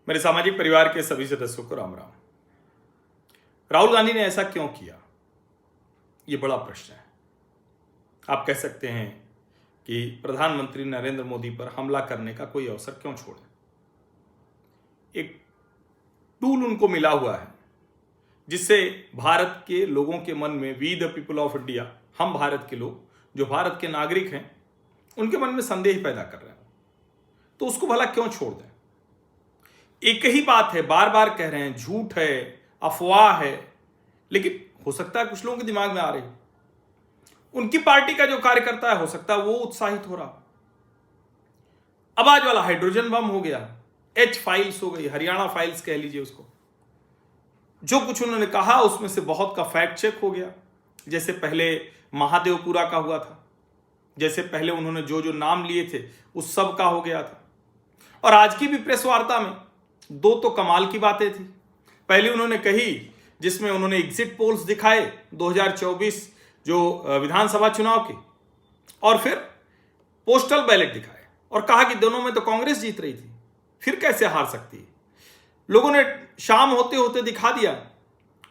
मेरे सामाजिक परिवार के सभी सदस्यों को राम राम। राहुल गांधी ने ऐसा क्यों किया, ये बड़ा प्रश्न है। आप कह सकते हैं कि प्रधानमंत्री नरेंद्र मोदी पर हमला करने का कोई अवसर क्यों छोड़े। एक टूल उनको मिला हुआ है जिससे भारत के लोगों के मन में, we the people of India, हम भारत के लोग जो भारत के नागरिक हैं, उनके मन में संदेह पैदा कर रहे हैं। तो उसको भला क्यों छोड़ दें। एक ही बात है, बार बार कह रहे हैं, झूठ है, अफवाह है, लेकिन हो सकता है कुछ लोगों के दिमाग में आ रही, उनकी पार्टी का जो कार्यकर्ता है, हो सकता है वो उत्साहित हो रहा। अब आज वाला हाइड्रोजन बम हो गया, एच फाइल्स हो गई, हरियाणा फाइल्स कह लीजिए उसको। जो कुछ उन्होंने कहा उसमें से बहुत का फैक्ट चेक हो गया। जैसे पहले महादेवपुरा का हुआ था, जैसे पहले उन्होंने जो जो नाम लिए थे उस सब का हो गया था। और आज की भी प्रेस वार्ता में दो तो कमाल की बातें थी। पहले उन्होंने कही जिसमें उन्होंने एग्जिट पोल्स दिखाए 2024 जो विधानसभा चुनाव के, और फिर पोस्टल बैलेट दिखाए और कहा कि दोनों में तो कांग्रेस जीत रही थी, फिर कैसे हार सकती है। लोगों ने शाम होते होते दिखा दिया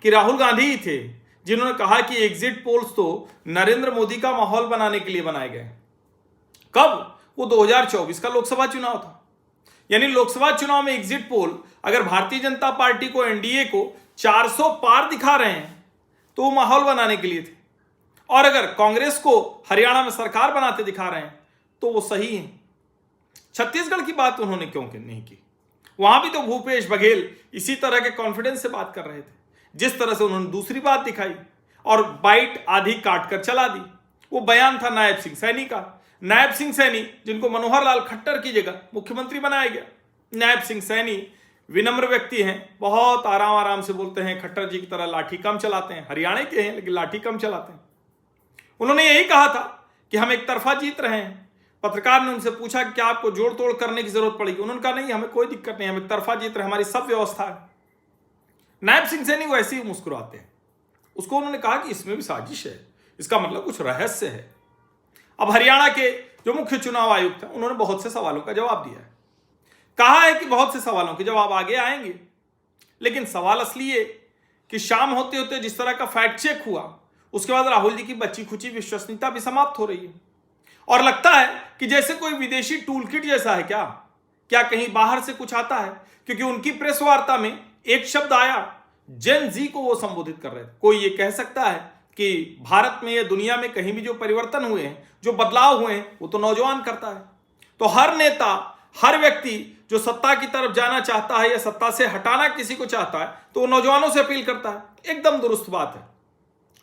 कि राहुल गांधी ही थे जिन्होंने कहा कि एग्जिट पोल्स तो नरेंद्र मोदी का माहौल बनाने के लिए बनाए गए। कब? वो 2024 का लोकसभा चुनाव था। यानी लोकसभा चुनाव में एग्जिट पोल अगर भारतीय जनता पार्टी को, एनडीए को 400 पार दिखा रहे हैं तो वो माहौल बनाने के लिए थे, और अगर कांग्रेस को हरियाणा में सरकार बनाते दिखा रहे हैं तो वो सही है। छत्तीसगढ़ की बात उन्होंने क्यों नहीं की? वहां भी तो भूपेश बघेल इसी तरह के कॉन्फिडेंस से बात कर रहे थे। जिस तरह से उन्होंने दूसरी बात दिखाई और बाइट आधी काट कर चला दी, वो बयान था नायब सिंह सैनी का। नायब सिंह सैनी जिनको मनोहर लाल खट्टर की जगह मुख्यमंत्री बनाया गया। नायब सिंह सैनी विनम्र व्यक्ति हैं, बहुत आराम आराम से बोलते हैं, खट्टर जी की तरह लाठी कम चलाते हैं, हरियाणा के हैं लेकिन लाठी कम चलाते हैं। उन्होंने यही कहा था कि हम एक तरफा जीत रहे हैं। पत्रकार ने उनसे पूछा कि क्या आपको जोड़ तोड़ करने की जरूरत पड़ेगी? उन्होंने कहा नहीं, हमें कोई दिक्कत नहीं, हम एक तरफा जीत रहे हैं, हमारी सब व्यवस्था है। नायब सिंह सैनी वैसे ही मुस्कुराते हैं। उसको उन्होंने कहा कि इसमें भी साजिश है, इसका मतलब कुछ रहस्य है। अब हरियाणा के जो मुख्य चुनाव आयुक्त हैं, उन्होंने बहुत से सवालों का जवाब दिया है। कहा है कि बहुत से सवालों के जवाब आगे आएंगे, लेकिन सवाल असली है कि शाम होते होते जिस तरह का फैक्ट चेक हुआ, उसके बाद राहुल जी की बच्ची खुची विश्वसनीयता भी समाप्त हो रही है। और लगता है कि जैसे कोई विदेशी टूल किट जैसा है। क्या कहीं बाहर से कुछ आता है? क्योंकि उनकी प्रेस वार्ता में एक शब्द आया, जेन जी को वो संबोधित कर रहे थे। कोई ये कह सकता है कि भारत में या दुनिया में कहीं भी जो परिवर्तन हुए हैं, जो बदलाव हुए हैं, वो तो नौजवान करता है। तो हर नेता, हर व्यक्ति जो सत्ता की तरफ जाना चाहता है या सत्ता से हटाना किसी को चाहता है, तो वो नौजवानों से अपील करता है। एकदम दुरुस्त बात है।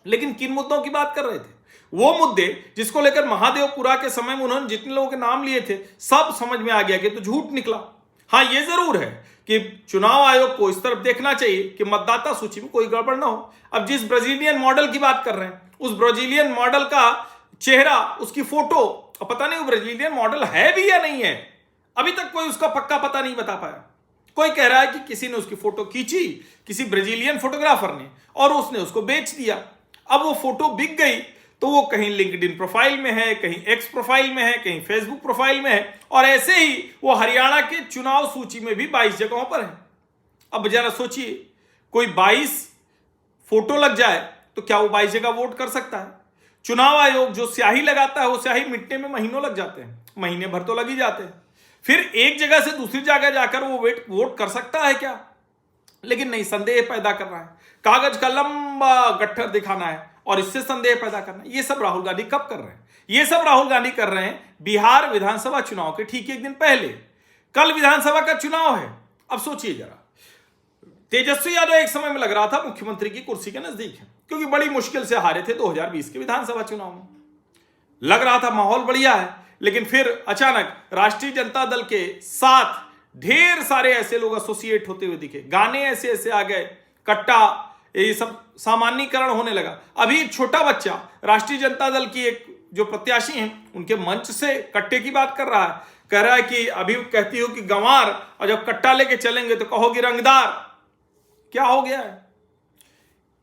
लेकिन किन मुद्दों की बात कर रहे थे? वो मुद्दे जिसको लेकर महादेवपुरा के समय में उन्होंने जितने लोगों के नाम लिए थे, सब समझ में आ गया कि तो झूठ निकला। हाँ, ये जरूर है कि चुनाव आयोग को इस तरफ देखना चाहिए कि मतदाता सूची में कोई गड़बड़ ना हो। अब जिस ब्राजीलियन मॉडल की बात कर रहे हैं, उस ब्राजीलियन मॉडल का चेहरा, उसकी फोटो, पता नहीं वो ब्राजीलियन मॉडल है भी या नहीं है, अभी तक कोई उसका पक्का पता नहीं बता पाया। कोई कह रहा है कि किसी ने उसकी फोटो खींची, किसी ब्राजीलियन फोटोग्राफर ने, और उसने उसको बेच दिया। अब वो फोटो बिक गई तो वो कहीं लिंक्डइन प्रोफाइल में है, कहीं एक्स प्रोफाइल में है, कहीं फेसबुक प्रोफाइल में है, और ऐसे ही वो हरियाणा के चुनाव सूची में भी 22 जगहों पर है। अब जरा सोचिए, कोई 22 फोटो लग जाए तो क्या वो 22 जगह वोट कर सकता है? चुनाव आयोग जो स्याही लगाता है, वो स्याही मिटने में महीनों लग जाते हैं, महीने भर तो लग ही जाते हैं। फिर एक जगह से दूसरी जगह जाकर वो वोट कर सकता है क्या? लेकिन नहीं, संदेह पैदा कर रहा है, कागज का लंबा गट्ठर दिखाना है और इससे संदेह पैदा करना है। ये सब राहुल गांधी कब कर रहे हैं? ये सब राहुल गांधी कर रहे हैं बिहार विधानसभा चुनाव के ठीक एक दिन पहले। कल विधानसभा का चुनाव है। अब सोचिए जरा, तेजस्वी यादव एक समय में लग रहा था मुख्यमंत्री की कुर्सी के नजदीक है, क्योंकि बड़ी मुश्किल से हारे थे 2020 के विधानसभा चुनाव में। लग रहा था माहौल बढ़िया है, लेकिन फिर अचानक राष्ट्रीय जनता दल के साथ ढेर सारे ऐसे लोग एसोसिएट होते हुए दिखे, गाने ऐसे ऐसे आ गए, कट्टा, ये सब सामान्यीकरण होने लगा। अभी एक छोटा बच्चा राष्ट्रीय जनता दल की एक जो प्रत्याशी हैं, उनके मंच से कट्टे की बात कर रहा है, कह रहा है कि अभी कहती हो कि गंवार, और जब कट्टा लेके चलेंगे तो कहोगी रंगदार। क्या हो गया है?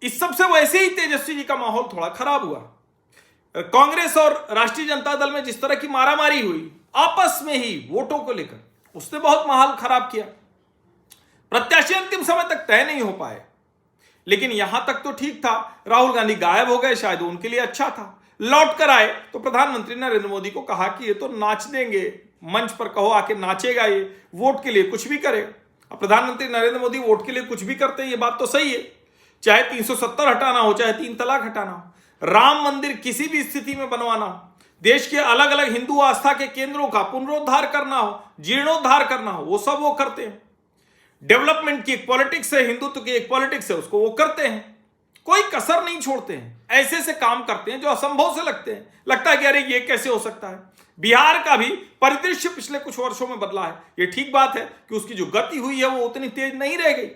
इस सब से वैसे ही तेजस्वी जी का माहौल थोड़ा खराब हुआ। कांग्रेस और राष्ट्रीय जनता दल में जिस तरह की मारामारी हुई आपस में ही वोटों को लेकर, उसने बहुत माहौल खराब किया। प्रत्याशी अंतिम समय तक तय नहीं हो पाए। लेकिन यहां तक तो ठीक था, राहुल गांधी गायब हो गए, शायद उनके लिए अच्छा था। लौट कर आए तो प्रधानमंत्री नरेंद्र मोदी को कहा कि ये तो नाच देंगे, मंच पर कहो आके नाचेगा, ये वोट के लिए कुछ भी करे। अब प्रधानमंत्री नरेंद्र मोदी वोट के लिए कुछ भी करते हैं, ये बात तो सही है, चाहे 370 हटाना हो, चाहे 3 तलाक हटाना हो, राम मंदिर किसी भी स्थिति में बनवाना हो, देश के अलग अलग हिंदू आस्था के केंद्रों का पुनरुद्धार करना हो, जीर्णोद्धार करना हो, वो सब वो करते हैं। डेवलपमेंट की एक पॉलिटिक्स है, हिंदुत्व की एक पॉलिटिक्स है, उसको वो करते हैं, कोई कसर नहीं छोड़ते हैं। ऐसे से काम करते हैं जो असंभव से लगते हैं, लगता है कि अरे ये कैसे हो सकता है। बिहार का भी परिदृश्य पिछले कुछ वर्षों में बदला है। ये ठीक बात है कि उसकी जो गति हुई है वो उतनी तेज नहीं रह गई।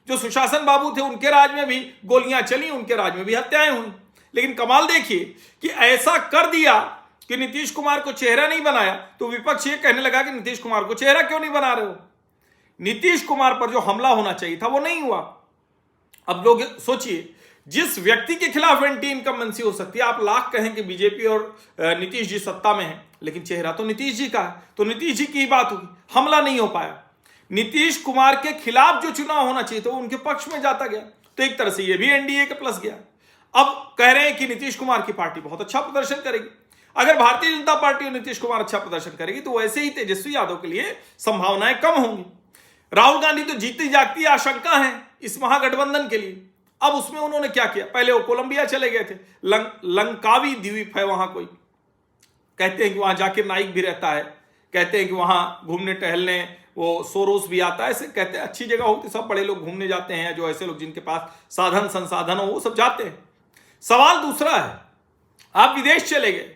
जो सुशासन बाबू थे उनके राज में भी गोलियां चली, उनके राज में भी हत्याएं हुई। लेकिन कमाल देखिए कि ऐसा कर दिया कि नीतीश कुमार को चेहरा नहीं बनाया, तो विपक्ष ये कहने लगा कि नीतीश कुमार को चेहरा क्यों नहीं बना रहे हो। नीतीश कुमार पर जो हमला होना चाहिए था वो नहीं हुआ। अब लोग सोचिए, जिस व्यक्ति के खिलाफ एंटी इनकम्बेंसी हो सकती है, आप लाख कहें कि बीजेपी और नीतीश जी सत्ता में हैं, लेकिन चेहरा तो नीतीश जी का है, तो नीतीश जी की ही बात होगी, हमला नहीं हो पाया। नीतीश कुमार के खिलाफ जो चुनाव होना चाहिए तो उनके पक्ष में जाता गया, तो एक तरह से ये भी एनडीए के प्लस गया। अब कह रहे हैं कि नीतीश कुमार की पार्टी बहुत अच्छा प्रदर्शन करेगी। अगर भारतीय जनता पार्टी और नीतीश कुमार अच्छा प्रदर्शन करेगी तो वैसे ही तेजस्वी यादव के लिए संभावनाएं कम होंगी। राहुल गांधी तो जीती जागती आशंका है इस महागठबंधन के लिए। अब उसमें उन्होंने क्या किया, पहले वो कोलंबिया चले गए थे, लंकावी द्वीप है वहां, कोई कहते हैं कि वहां जाकिर नाइक भी रहता है, कहते हैं कि वहां घूमने टहलने वो सोरोस भी आता है, ऐसे कहते हैं अच्छी जगह होती, सब बड़े लोग घूमने जाते हैं, जो ऐसे लोग जिनके पास साधन संसाधन हो वो सब जाते हैं। सवाल दूसरा है, आप विदेश चले गए,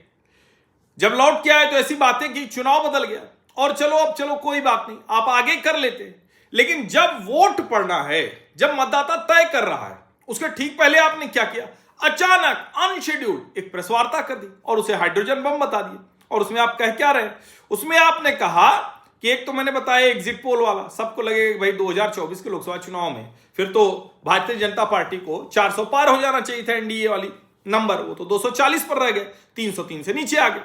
जब लौट के आए तो ऐसी बातें की चुनाव बदल गया और चलो कोई बात नहीं, आप आगे कर लेते। लेकिन जब वोट पड़ना है, जब मतदाता तय कर रहा है, उसके ठीक पहले आपने क्या किया, अचानक अनशेड्यूल्ड एक प्रेस वार्ता कर दी और उसे हाइड्रोजन बम बता दिया। और उसमें आप कह क्या रहे, उसमें आपने कहा कि एक तो मैंने बताया एग्जिट पोल वाला, सबको लगेगा कि भाई 2024 के लोकसभा चुनाव में फिर तो भारतीय जनता पार्टी को 400 पार हो जाना चाहिए था एनडीए वाली नंबर, वो तो 240 पर रह गए, 303 से नीचे आ गए।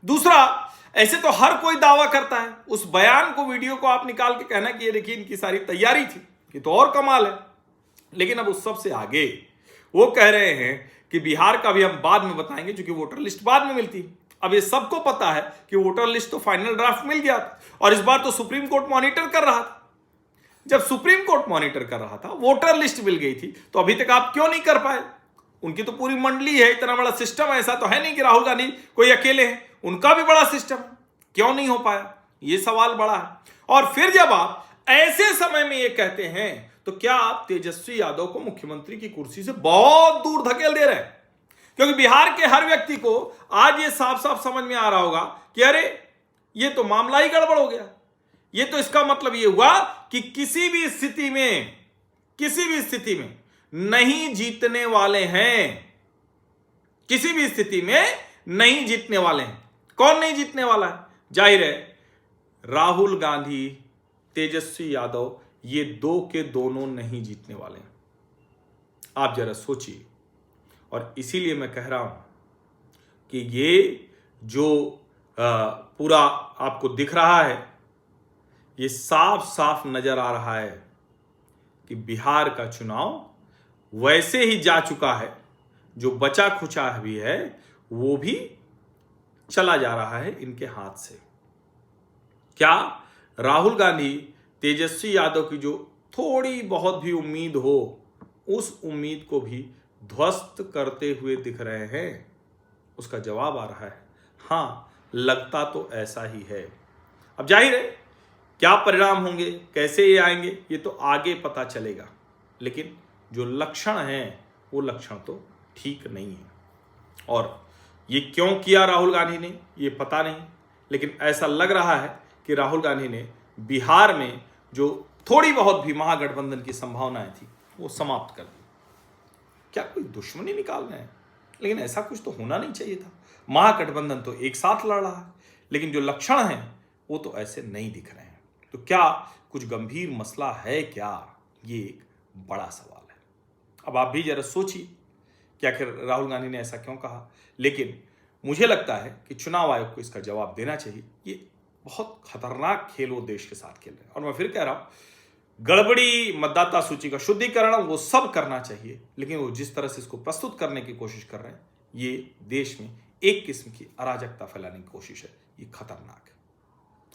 दूसरा, ऐसे तो हर कोई दावा करता है, उस बयान को, वीडियो को आप निकाल के कहना कि ये देखिए इनकी सारी तैयारी थी, ये तो और कमाल है। लेकिन अब उस सब से आगे वो कह रहे हैं कि बिहार का भी हम बाद में बताएंगे, क्योंकि वोटर लिस्ट बाद में मिलती है। अब ये सबको पता है कि वोटर लिस्ट तो फाइनल ड्राफ्ट मिल गया था, और इस बार तो सुप्रीम कोर्ट मॉनिटर कर रहा था। जब सुप्रीम कोर्ट मॉनिटर कर रहा था, वोटर लिस्ट मिल गई थी, तो अभी तक आप क्यों नहीं कर पाए। उनकी तो पूरी मंडली है, इतना बड़ा सिस्टम है, ऐसा तो है नहीं कि राहुल गांधी कोई अकेले हैं, उनका भी बड़ा सिस्टम है, क्यों नहीं हो पाया, ये सवाल बड़ा है। और फिर जब आप ऐसे समय में ये कहते हैं, तो क्या आप तेजस्वी यादव को मुख्यमंत्री की कुर्सी से बहुत दूर धकेल दे रहे हैं। क्योंकि बिहार के हर व्यक्ति को आज ये साफ साफ समझ में आ रहा होगा कि अरे ये तो मामला ही गड़बड़ हो गया। ये तो इसका मतलब ये हुआ कि किसी भी स्थिति में नहीं जीतने वाले हैं, किसी भी स्थिति में नहीं जीतने वाले हैं। कौन नहीं जीतने वाला है, जाहिर है राहुल गांधी, तेजस्वी यादव, ये दो के दोनों नहीं जीतने वाले हैं। आप जरा सोचिए। और इसीलिए मैं कह रहा हूं कि ये जो पूरा आपको दिख रहा है, ये साफ साफ नजर आ रहा है कि बिहार का चुनाव वैसे ही जा चुका है, जो बचा खुचा भी है वो भी चला जा रहा है इनके हाथ से। क्या राहुल गांधी, तेजस्वी यादव की जो थोड़ी बहुत भी उम्मीद हो, उस उम्मीद को भी ध्वस्त करते हुए दिख रहे हैं? उसका जवाब आ रहा है हाँ, लगता तो ऐसा ही है। अब जाहिर है क्या परिणाम होंगे, कैसे ये आएंगे, ये तो आगे पता चलेगा। लेकिन जो लक्षण हैं वो लक्षण तो ठीक नहीं है। और ये क्यों किया राहुल गांधी ने, ये पता नहीं, लेकिन ऐसा लग रहा है कि राहुल गांधी ने बिहार में जो थोड़ी बहुत भी महागठबंधन की संभावनाएं थी वो समाप्त कर दी। क्या कोई दुश्मनी निकालना है? लेकिन ऐसा कुछ तो होना नहीं चाहिए था। महागठबंधन तो एक साथ लड़ रहा है, लेकिन जो लक्षण हैं वो तो ऐसे नहीं दिख रहे हैं। तो क्या कुछ गंभीर मसला है क्या, ये एक बड़ा सवाल है। अब आप भी जरा सोचिए कि आखिर राहुल गांधी ने ऐसा क्यों कहा। लेकिन मुझे लगता है कि चुनाव आयोग को इसका जवाब देना चाहिए। ये बहुत खतरनाक खेल वो देश के साथ खेल रहे हैं। और मैं फिर कह रहा हूं, गड़बड़ी मतदाता सूची का शुद्धिकरण, वो सब करना चाहिए, लेकिन वो जिस तरह से इसको प्रस्तुत करने की कोशिश कर रहे हैं, ये देश में एक किस्म की अराजकता फैलाने की कोशिश है। ये खतरनाक है।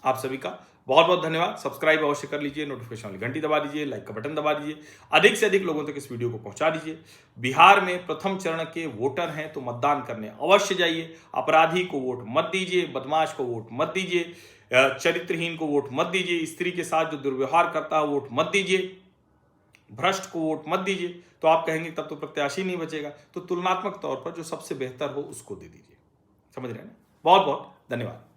आप सभी का बहुत बहुत धन्यवाद। सब्सक्राइब अवश्य कर लीजिए, नोटिफिकेशन वाली घंटी दबा दीजिए, लाइक का बटन दबा दीजिए, अधिक से अधिक लोगों तक इस वीडियो को पहुंचा दीजिए। बिहार में प्रथम चरण के वोटर हैं तो मतदान करने अवश्य जाइए। अपराधी को वोट मत दीजिए, बदमाश को वोट मत दीजिए, चरित्रहीन को वोट मत दीजिए, स्त्री के साथ जो दुर्व्यवहार करता है वोट मत दीजिए, भ्रष्ट को वोट मत दीजिए। तो आप कहेंगे तब तो प्रत्याशी नहीं बचेगा, तो तुलनात्मक तौर पर जो सबसे बेहतर हो उसको दे दीजिए। समझ रहे हैं ना? बहुत बहुत धन्यवाद।